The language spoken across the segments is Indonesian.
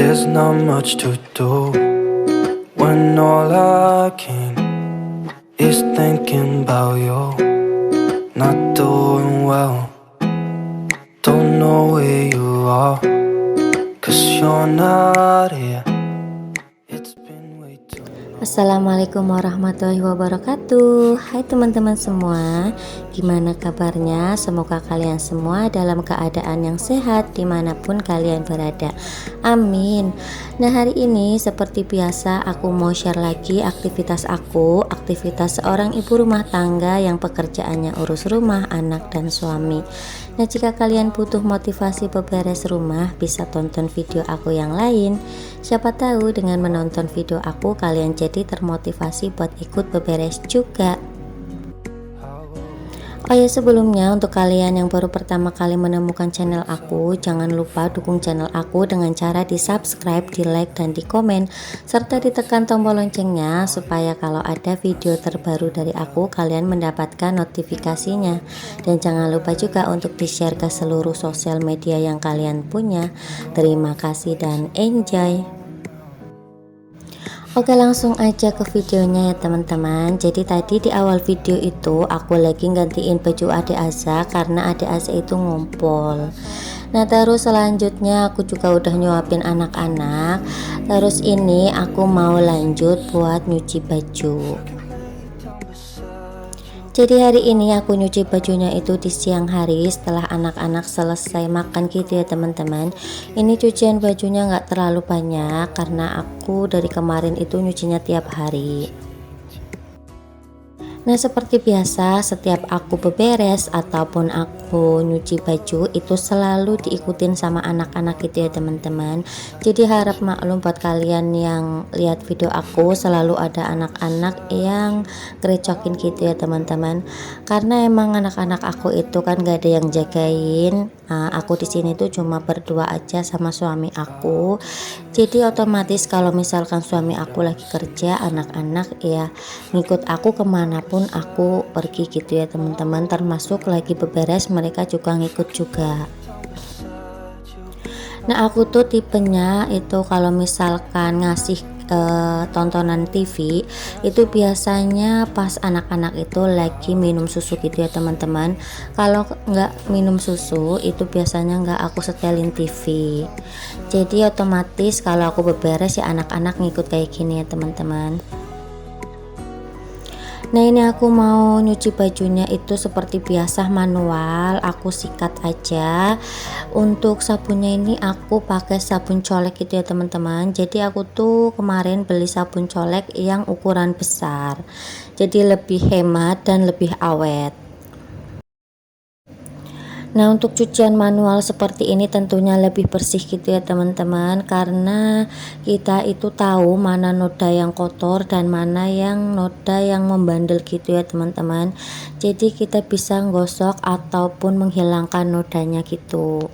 There's not much to do when all I can is thinking about you. Not doing well, don't know where you are, 'cause you're not here. It's been way too long. Assalamualaikum warahmatullahi wabarakatuh. Hai teman-teman semua, gimana kabarnya? Semoga kalian semua dalam keadaan yang sehat dimanapun kalian berada, amin. Nah, hari ini seperti biasa aku mau share lagi aktivitas seorang ibu rumah tangga yang pekerjaannya urus rumah, anak, dan suami. Nah, jika kalian butuh motivasi beberes rumah, bisa tonton video aku yang lain. Siapa tahu dengan menonton video aku kalian jadi termotivasi buat ikut beberes juga. Oh ya, sebelumnya untuk kalian yang baru pertama kali menemukan channel aku, jangan lupa dukung channel aku dengan cara di subscribe, di like, dan di komen, serta ditekan tombol loncengnya supaya kalau ada video terbaru dari aku kalian mendapatkan notifikasinya. Dan jangan lupa juga untuk di share ke seluruh sosial media yang kalian punya. Terima kasih dan enjoy. Oke, langsung aja ke videonya ya teman-teman. Jadi tadi di awal video itu aku lagi gantiin baju adik Aza karena adik Aza itu ngumpul. Nah, terus selanjutnya aku juga udah nyuapin anak-anak. Terus ini aku mau lanjut buat nyuci baju. Jadi hari ini aku nyuci bajunya itu di siang hari setelah anak-anak selesai makan gitu ya teman-teman. Ini cucian bajunya nggak terlalu banyak karena aku dari kemarin itu nyucinya tiap hari. Nah, seperti biasa setiap aku beberes ataupun aku nyuci baju itu selalu diikutin sama anak-anak gitu ya teman-teman. Jadi harap maklum buat kalian yang lihat video aku, selalu ada anak-anak yang gerecokin gitu ya teman-teman. Karena emang anak-anak aku itu kan gak ada yang jagain. Aku di sini tuh cuma berdua aja sama suami aku. Jadi otomatis kalau misalkan suami aku lagi kerja, anak-anak ya ngikut aku kemanapun aku pergi gitu ya teman-teman. Termasuk lagi beberes mereka juga ngikut juga. Nah, aku tuh tipenya itu kalau misalkan ngasih tontonan TV itu biasanya pas anak-anak itu lagi minum susu gitu ya teman-teman. Kalau nggak minum susu itu biasanya nggak aku setelin TV. Jadi otomatis kalau aku beberes ya anak-anak ngikut kayak gini ya teman-teman. Nah, ini aku mau nyuci bajunya itu seperti biasa manual, aku sikat aja. Untuk sabunnya ini aku pakai sabun colek gitu ya teman-teman. Jadi aku tuh kemarin beli sabun colek yang ukuran besar, jadi lebih hemat dan lebih awet. Nah, untuk cucian manual seperti ini tentunya lebih bersih gitu ya teman-teman, karena kita itu tahu mana noda yang kotor dan mana yang noda yang membandel gitu ya teman-teman. Jadi kita bisa gosok ataupun menghilangkan nodanya gitu.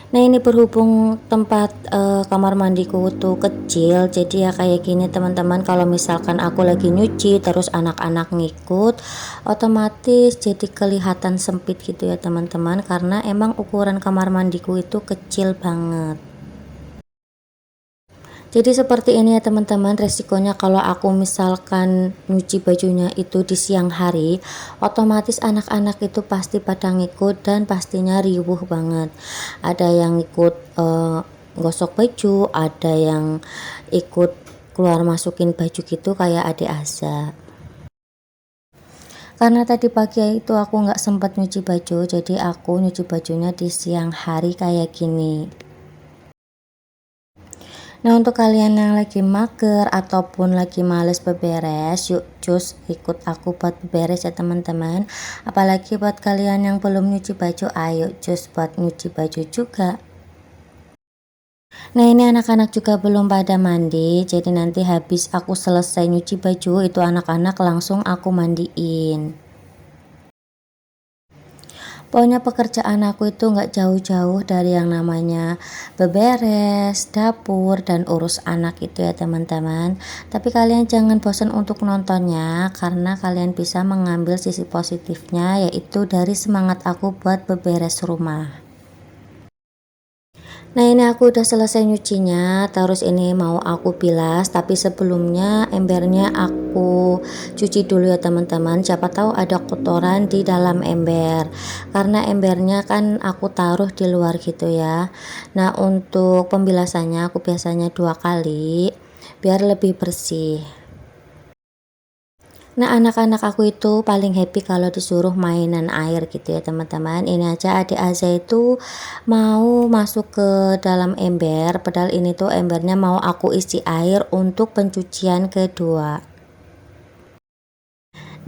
Nah, ini berhubung tempat kamar mandiku tuh kecil, jadi ya kayak gini teman-teman. Kalau misalkan aku lagi nyuci terus anak-anak ngikut, otomatis jadi kelihatan sempit gitu ya teman-teman, karena emang ukuran kamar mandiku itu kecil banget. Jadi seperti ini ya teman-teman resikonya kalau aku misalkan nyuci bajunya itu di siang hari, otomatis anak-anak itu pasti pada ngikut dan pastinya riuh banget. Ada yang ikut gosok baju, ada yang ikut keluar masukin baju gitu kayak adik Asa. Karena tadi pagi itu aku nggak sempat nyuci baju, jadi aku nyuci bajunya di siang hari kayak gini. Nah, untuk kalian yang lagi mager ataupun lagi males beberes, yuk cus ikut aku buat beberes ya teman-teman. Apalagi buat kalian yang belum nyuci baju, ayo cus buat nyuci baju juga. Nah, ini anak-anak juga belum pada mandi, jadi nanti habis aku selesai nyuci baju itu anak-anak langsung aku mandiin. Pokoknya pekerjaan aku itu nggak jauh-jauh dari yang namanya beberes, dapur, dan urus anak itu ya teman-teman. Tapi kalian jangan bosan untuk nontonnya, karena kalian bisa mengambil sisi positifnya, yaitu dari semangat aku buat beberes rumah. Nah ini aku udah selesai nyucinya, terus ini mau aku bilas, tapi sebelumnya embernya aku cuci dulu ya teman-teman. Siapa tahu ada kotoran di dalam ember, karena embernya kan aku taruh di luar gitu ya. Nah untuk pembilasannya aku biasanya 2 kali biar lebih bersih. Nah anak-anak aku itu paling happy kalau disuruh mainan air gitu ya teman-teman. Ini aja adik Aza itu mau masuk ke dalam ember, padahal ini tuh embernya mau aku isi air untuk pencucian kedua.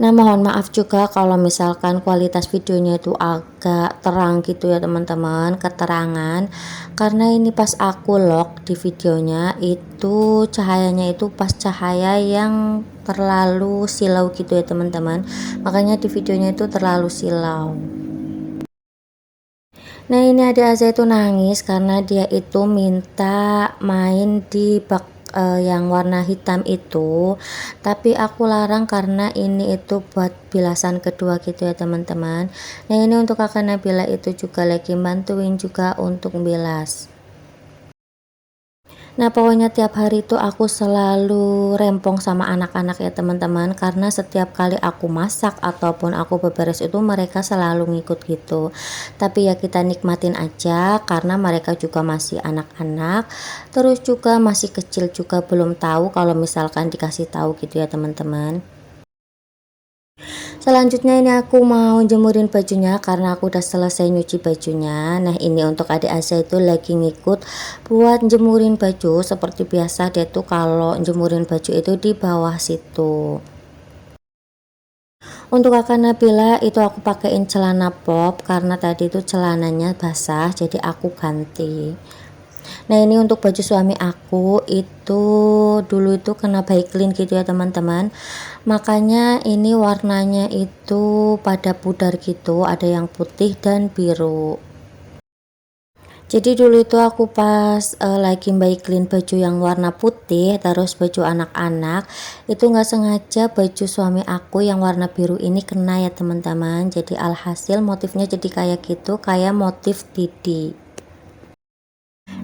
Nah mohon maaf juga kalau misalkan kualitas videonya itu agak terang gitu ya teman-teman, keterangan, karena ini pas aku lock di videonya itu cahayanya itu pas cahaya yang terlalu silau gitu ya teman-teman, makanya di videonya itu terlalu silau. Nah ini adik Aza itu nangis karena dia itu minta main di bak yang warna hitam itu, tapi aku larang karena ini itu buat bilasan kedua gitu ya teman-teman. Nah ini untuk kakak Nabila itu juga lagi bantuin juga untuk bilas. Nah pokoknya tiap hari itu aku selalu rempong sama anak-anak ya teman-teman, karena setiap kali aku masak ataupun aku beberes itu mereka selalu ngikut gitu. Tapi ya kita nikmatin aja karena mereka juga masih anak-anak, terus juga masih kecil juga belum tahu kalau misalkan dikasih tahu gitu ya teman-teman. Selanjutnya ini aku mau jemurin bajunya karena aku udah selesai nyuci bajunya. Nah ini untuk adik Asa itu lagi ngikut buat jemurin baju. Seperti biasa dia tuh kalau jemurin baju itu di bawah situ. Untuk kakak Nabila itu aku pakein celana pop karena tadi itu celananya basah, jadi aku ganti. Nah ini untuk baju suami aku itu dulu itu kena baiklin gitu ya teman-teman, makanya ini warnanya itu pada pudar gitu, ada yang putih dan biru. Jadi dulu itu aku pas lagi baiklin baju yang warna putih terus baju anak-anak, itu nggak sengaja baju suami aku yang warna biru ini kena ya teman-teman, jadi alhasil motifnya jadi kayak gitu, kayak motif Didi.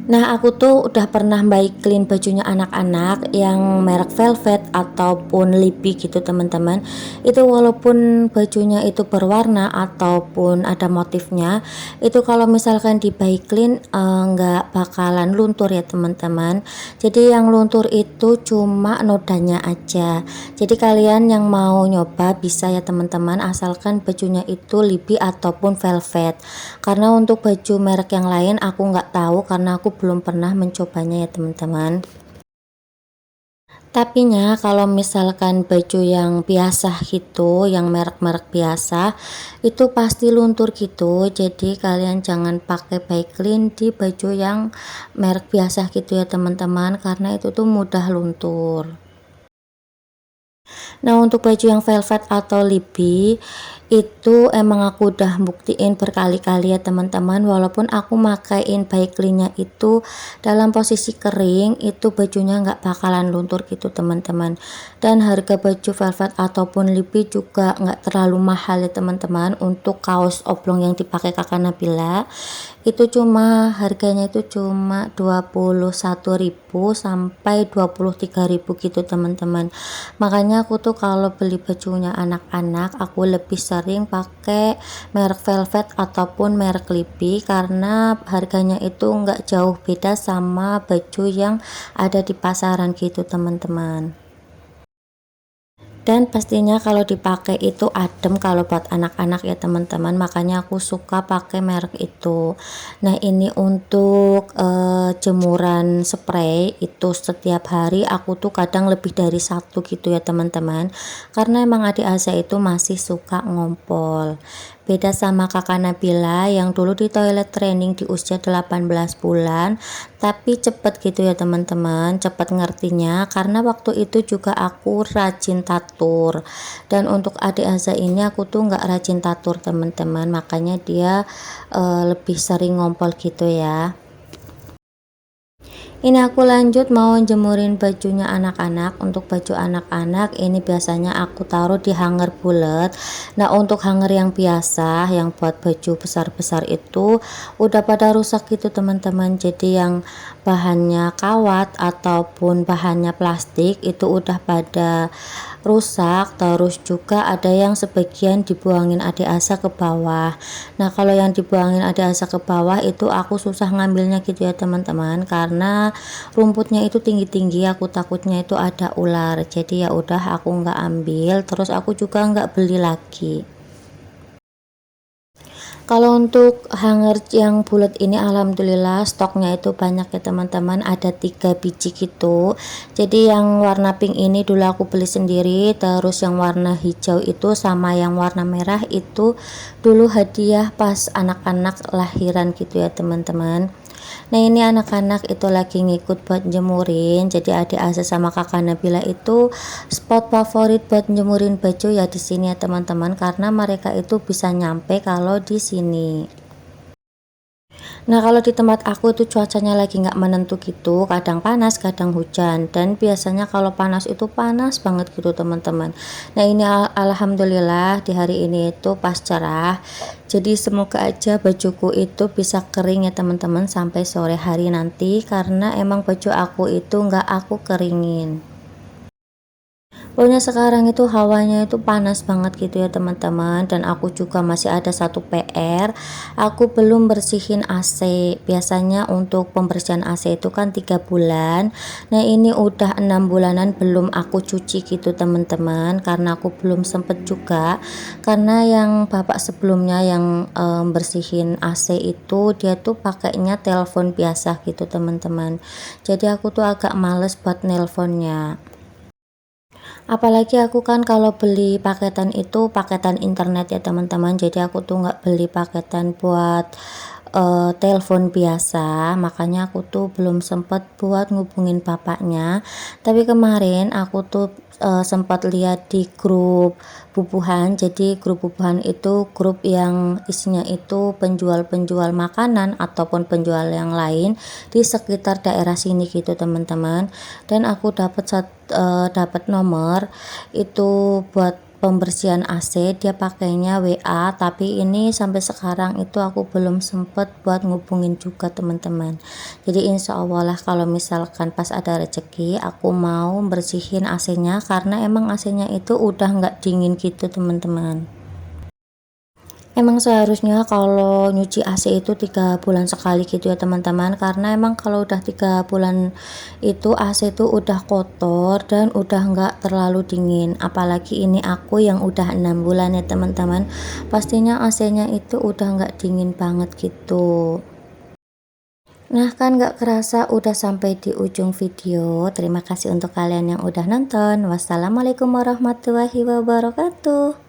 Nah aku tuh udah pernah baiklin bajunya anak-anak yang merek velvet ataupun lipi gitu teman-teman. Itu walaupun bajunya itu berwarna ataupun ada motifnya, itu kalau misalkan dibaiklin nggak bakalan luntur ya teman-teman. Jadi yang luntur itu cuma nodanya aja. Jadi kalian yang mau nyoba bisa ya teman-teman, asalkan bajunya itu lipi ataupun velvet. Karena untuk baju merek yang lain aku nggak tahu karena aku belum pernah mencobanya ya teman-teman. Tapinya kalau misalkan baju yang biasa gitu, yang merek-merek biasa, itu pasti luntur gitu. Jadi kalian jangan pakai baiklin di baju yang merek biasa gitu ya teman-teman, karena itu tuh mudah luntur. Nah untuk baju yang velvet atau lipi itu emang aku udah buktiin berkali-kali ya teman-teman, walaupun aku makain baiklinnya itu dalam posisi kering, itu bajunya nggak bakalan luntur gitu teman-teman. Dan harga baju velvet ataupun lipi juga nggak terlalu mahal ya teman-teman. Untuk kaos oblong yang dipakai kakak Nabila itu cuma harganya itu cuma 21.000 sampai 23.000 gitu teman-teman. Makanya aku tuh kalau beli bajunya anak-anak aku lebih sering pakai merek velvet ataupun merek lipi karena harganya itu enggak jauh beda sama baju yang ada di pasaran gitu teman-teman. Dan pastinya kalau dipakai itu adem kalau buat anak-anak ya teman-teman, makanya aku suka pakai merek itu. Nah ini untuk jemuran spray itu setiap hari aku tuh kadang lebih dari satu gitu ya teman-teman, karena emang adik Aza itu masih suka ngompol. Beda sama kakak Nabila yang dulu di toilet training di usia 18 bulan, tapi cepet gitu ya teman-teman, cepet ngertinya karena waktu itu juga aku rajin tatur. Dan untuk adik Aza ini aku tuh nggak rajin tatur teman-teman, makanya dia lebih sering ngompol gitu ya. Ini aku lanjut mau jemurin bajunya anak-anak. Untuk baju anak-anak ini biasanya aku taruh di hanger bulat. Nah, untuk hanger yang biasa yang buat baju besar-besar itu udah pada rusak gitu teman-teman. Jadi yang bahannya kawat ataupun bahannya plastik itu udah pada rusak, terus juga ada yang sebagian dibuangin adik asa ke bawah. Nah, kalau yang dibuangin adik asa ke bawah itu aku susah ngambilnya gitu ya teman-teman, karena rumputnya itu tinggi-tinggi, aku takutnya itu ada ular. Jadi ya udah aku nggak ambil, terus aku juga nggak beli lagi. Kalau untuk hanger yang bulat ini alhamdulillah stoknya itu banyak ya teman-teman, ada 3 biji gitu. Jadi yang warna pink ini dulu aku beli sendiri, terus yang warna hijau itu sama yang warna merah itu dulu hadiah pas anak-anak lahiran gitu ya teman-teman. Nah, ini anak-anak itu lagi ngikut buat jemurin. Jadi adik Asa sama kakak Nabila itu spot favorit buat jemurin baju ya di sini ya teman-teman, karena mereka itu bisa nyampe kalau di sini. Nah, kalau di tempat aku itu cuacanya lagi nggak menentu gitu, kadang panas kadang hujan, dan biasanya kalau panas itu panas banget gitu teman-teman. Nah, ini alhamdulillah di hari ini itu pas cerah, jadi semoga aja bajuku itu bisa kering ya teman-teman sampai sore hari nanti, karena emang baju aku itu nggak aku keringin. Pokoknya sekarang itu hawanya itu panas banget gitu ya teman-teman, dan aku juga masih ada satu PR, aku belum bersihin AC. Biasanya untuk pembersihan AC itu kan 3 bulan. Nah, ini udah 6 bulanan belum aku cuci gitu teman-teman, karena aku belum sempet juga, karena yang bapak sebelumnya yang bersihin AC itu dia tuh pakainya telepon biasa gitu teman-teman, jadi aku tuh agak males buat nelponnya. Apalagi aku kan kalau beli paketan itu paketan internet ya teman-teman, jadi aku tuh nggak beli paketan buat telepon biasa, makanya aku tuh belum sempat buat ngubungin bapaknya. Tapi kemarin aku tuh sempat lihat di grup bubuhan. Jadi grup bubuhan itu grup yang isinya itu penjual-penjual makanan ataupun penjual yang lain di sekitar daerah sini gitu teman-teman. Dan aku dapat nomor itu buat pembersihan AC, dia pakainya WA, tapi ini sampai sekarang itu aku belum sempet buat ngubungin juga teman-teman. Jadi insya Allah lah kalau misalkan pas ada rezeki aku mau bersihin AC-nya, karena emang AC-nya itu udah nggak dingin gitu teman-teman. Emang seharusnya kalau nyuci AC itu 3 bulan sekali gitu ya teman-teman, karena emang kalau udah 3 bulan itu AC itu udah kotor dan udah nggak terlalu dingin. Apalagi ini aku yang udah 6 bulan ya teman-teman, pastinya AC-nya itu udah nggak dingin banget gitu. Nah, kan nggak kerasa udah sampai di ujung video. Terima kasih untuk kalian yang udah nonton. Wassalamualaikum warahmatullahi wabarakatuh.